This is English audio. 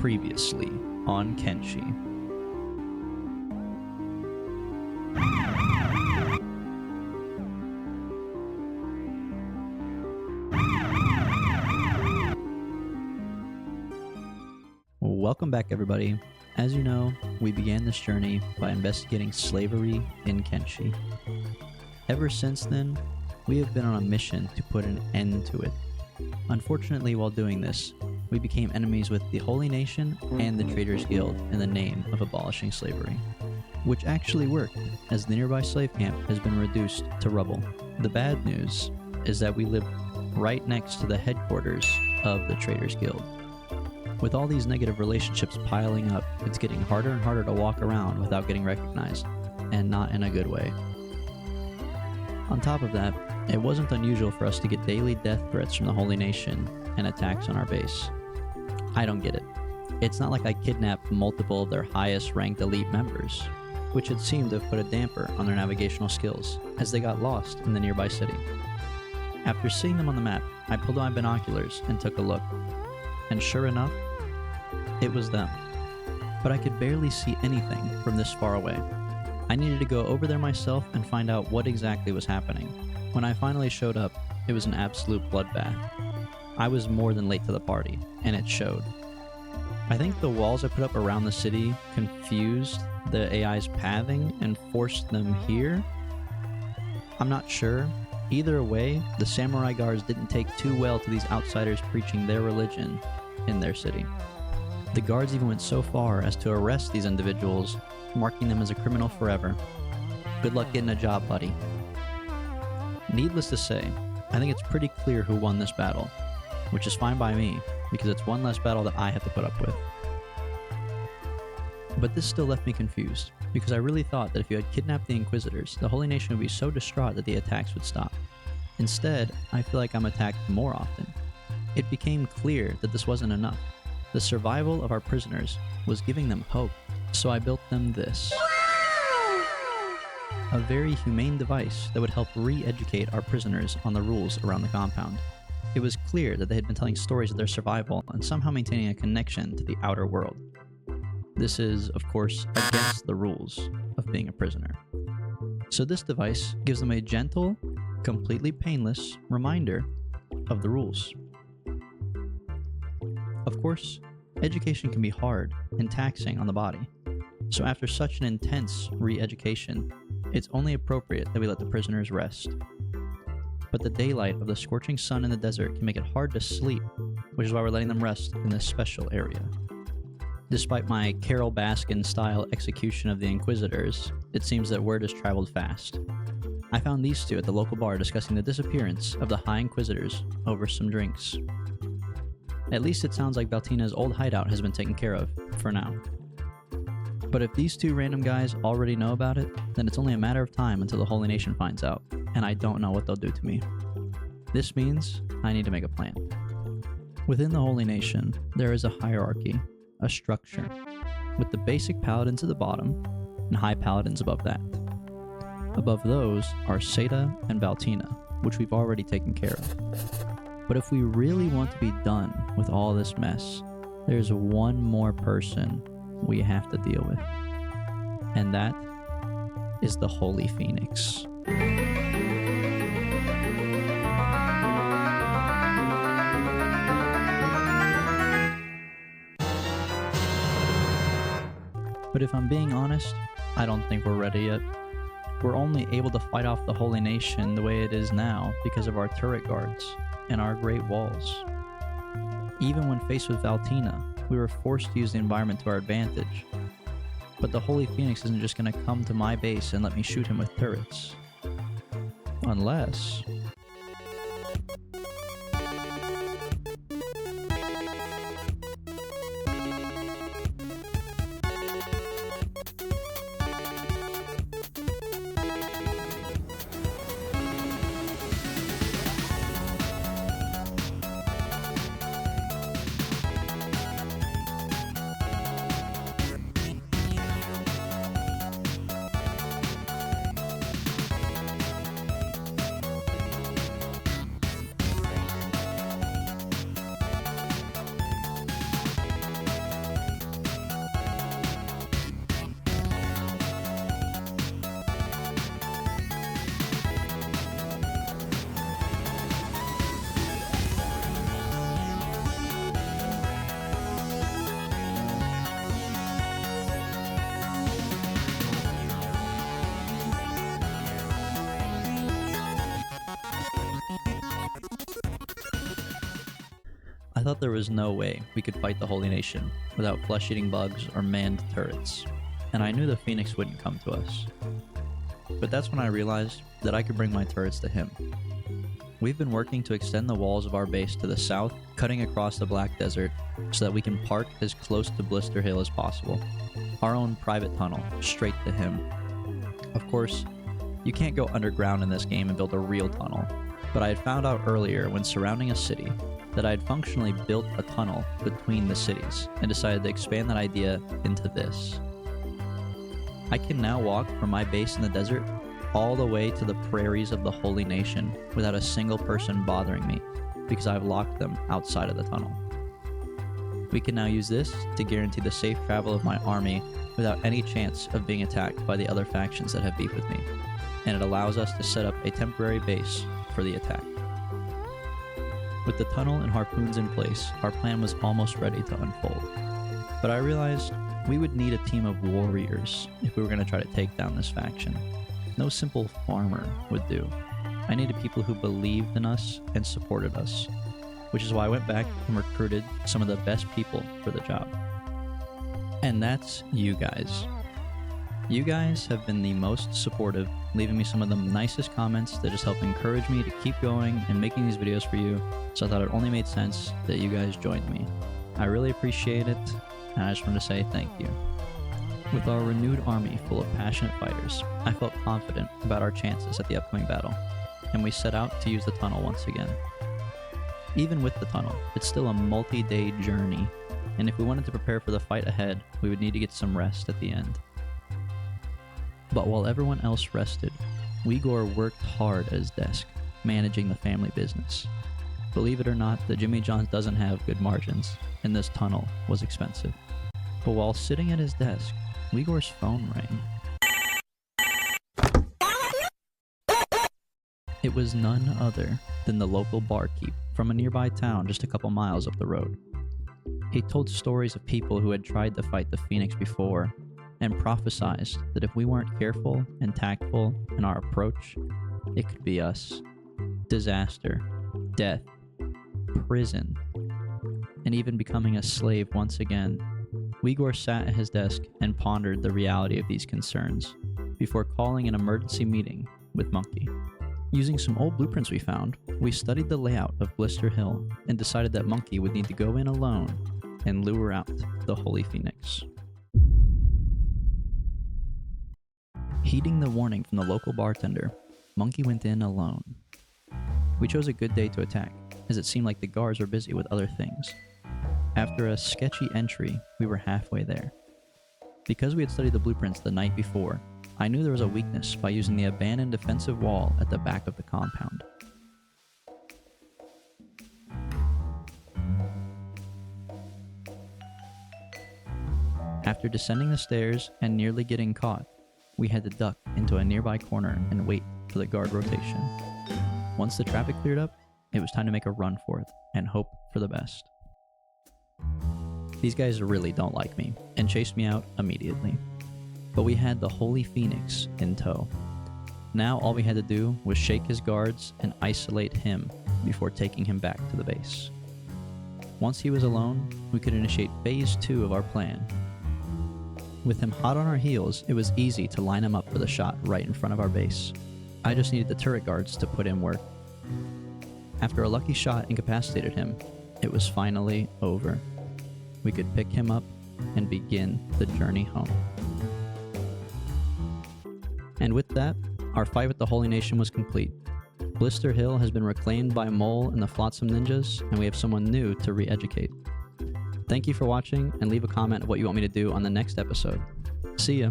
Previously on Kenshi. Welcome back, everybody. As you know, we began this journey by investigating slavery in Kenshi. Ever since then, we have been on a mission to put an end to it. Unfortunately, while doing this, we became enemies with the Holy Nation and the Traders Guild in the name of abolishing slavery, which actually worked, as the nearby slave camp has been reduced to rubble. The bad news is that we live right next to the headquarters of the Traders Guild. With all these negative relationships piling up, it's getting harder and harder to walk around without getting recognized, and not in a good way. On top of that, it wasn't unusual for us to get daily death threats from the Holy Nation and attacks on our base. I don't get it. It's not like I kidnapped multiple of their highest ranked elite members, which had seemed to have put a damper on their navigational skills as they got lost in the nearby city. After seeing them on the map, I pulled out my binoculars and took a look. And sure enough, it was them. But I could barely see anything from this far away. I needed to go over there myself and find out what exactly was happening. When I finally showed up, it was an absolute bloodbath. I was more than late to the party, and it showed. I think the walls I put up around the city confused the AI's pathing and forced them here? I'm not sure. Either way, the samurai guards didn't take too well to these outsiders preaching their religion in their city. The guards even went so far as to arrest these individuals, marking them as a criminal forever. Good luck getting a job, buddy. Needless to say, I think it's pretty clear who won this battle, which is fine by me, because it's one less battle that I have to put up with. But this still left me confused, because I really thought that if you had kidnapped the Inquisitors, the Holy Nation would be so distraught that the attacks would stop. Instead, I feel like I'm attacked more often. It became clear that this wasn't enough. The survival of our prisoners was giving them hope, so I built them this. A very humane device that would help re-educate our prisoners on the rules around the compound. It was clear that they had been telling stories of their survival and somehow maintaining a connection to the outer world. This is, of course, against the rules of being a prisoner. So this device gives them a gentle, completely painless reminder of the rules. Of course, education can be hard and taxing on the body. So after such an intense re-education, it's only appropriate that we let the prisoners rest. But the daylight of the scorching sun in the desert can make it hard to sleep, which is why we're letting them rest in this special area. Despite my Carol Baskin-style execution of the Inquisitors, it seems that word has traveled fast. I found these two at the local bar discussing the disappearance of the High Inquisitors over some drinks. At least it sounds like Baltina's old hideout has been taken care of, for now. But if these two random guys already know about it, then it's only a matter of time until the Holy Nation finds out, and I don't know what they'll do to me. This means I need to make a plan. Within the Holy Nation, there is a hierarchy, a structure, with the basic paladins at the bottom, and high paladins above that. Above those are Seda and Baltina, which we've already taken care of. But if we really want to be done with all this mess, there's one more person we have to deal with. And that is the Holy Phoenix. But if I'm being honest, I don't think we're ready yet. We're only able to fight off the Holy Nation the way it is now because of our turret guards and our great walls. Even when faced with Baltina, we were forced to use the environment to our advantage. But the Holy Phoenix isn't just going to come to my base and let me shoot him with turrets. Unless... I thought there was no way we could fight the Holy Nation without flesh-eating bugs or manned turrets, and I knew the Phoenix wouldn't come to us. But that's when I realized that I could bring my turrets to him. We've been working to extend the walls of our base to the south, cutting across the Black Desert so that we can park as close to Blister Hill as possible. Our own private tunnel, straight to him. Of course, you can't go underground in this game and build a real tunnel, but I had found out earlier when surrounding a city that I had functionally built a tunnel between the cities and decided to expand that idea into this. I can now walk from my base in the desert all the way to the prairies of the Holy Nation without a single person bothering me because I've locked them outside of the tunnel. We can now use this to guarantee the safe travel of my army without any chance of being attacked by the other factions that have beef with me, and it allows us to set up a temporary base for the attack. With the tunnel and harpoons in place, our plan was almost ready to unfold, but I realized we would need a team of warriors if we were going to try to take down this faction. No simple farmer would do. I needed people who believed in us and supported us, which is why I went back and recruited some of the best people for the job. And that's you guys. You guys have been the most supportive, leaving me some of the nicest comments that just help encourage me to keep going and making these videos for you, so I thought it only made sense that you guys joined me. I really appreciate it, and I just want to say thank you. With our renewed army full of passionate fighters, I felt confident about our chances at the upcoming battle, and we set out to use the tunnel once again. Even with the tunnel, it's still a multi-day journey, and if we wanted to prepare for the fight ahead, we would need to get some rest at the end. But while everyone else rested, WEgore worked hard at his desk, managing the family business. Believe it or not, the Jimmy John's doesn't have good margins, and this tunnel was expensive. But while sitting at his desk, WEgore's phone rang. It was none other than the local barkeep from a nearby town just a couple miles up the road. He told stories of people who had tried to fight the Phoenix before, and prophesied that if we weren't careful and tactful in our approach, it could be us. Disaster, death, prison, and even becoming a slave once again. WEgore sat at his desk and pondered the reality of these concerns before calling an emergency meeting with mOnke. Using some old blueprints we found, we studied the layout of Blister Hill and decided that mOnke would need to go in alone and lure out the Holy Phoenix. Heeding the warning from the local bartender, mOnke went in alone. We chose a good day to attack, as it seemed like the guards were busy with other things. After a sketchy entry, we were halfway there. Because we had studied the blueprints the night before, I knew there was a weakness by using the abandoned defensive wall at the back of the compound. After descending the stairs and nearly getting caught, we had to duck into a nearby corner and wait for the guard rotation. Once the traffic cleared up, it was time to make a run for it and hope for the best. These guys really don't like me and chased me out immediately. But we had the Holy Phoenix in tow. Now all we had to do was shake his guards and isolate him before taking him back to the base. Once he was alone, we could initiate phase 2 of our plan. With him hot on our heels, it was easy to line him up for the shot right in front of our base. I just needed the turret guards to put in work. After a lucky shot incapacitated him, it was finally over. We could pick him up and begin the journey home. And with that, our fight with the Holy Nation was complete. Blister Hill has been reclaimed by Mole and the Flotsam Ninjas, and we have someone new to re-educate. Thank you for watching, and leave a comment of what you want me to do on the next episode. See ya!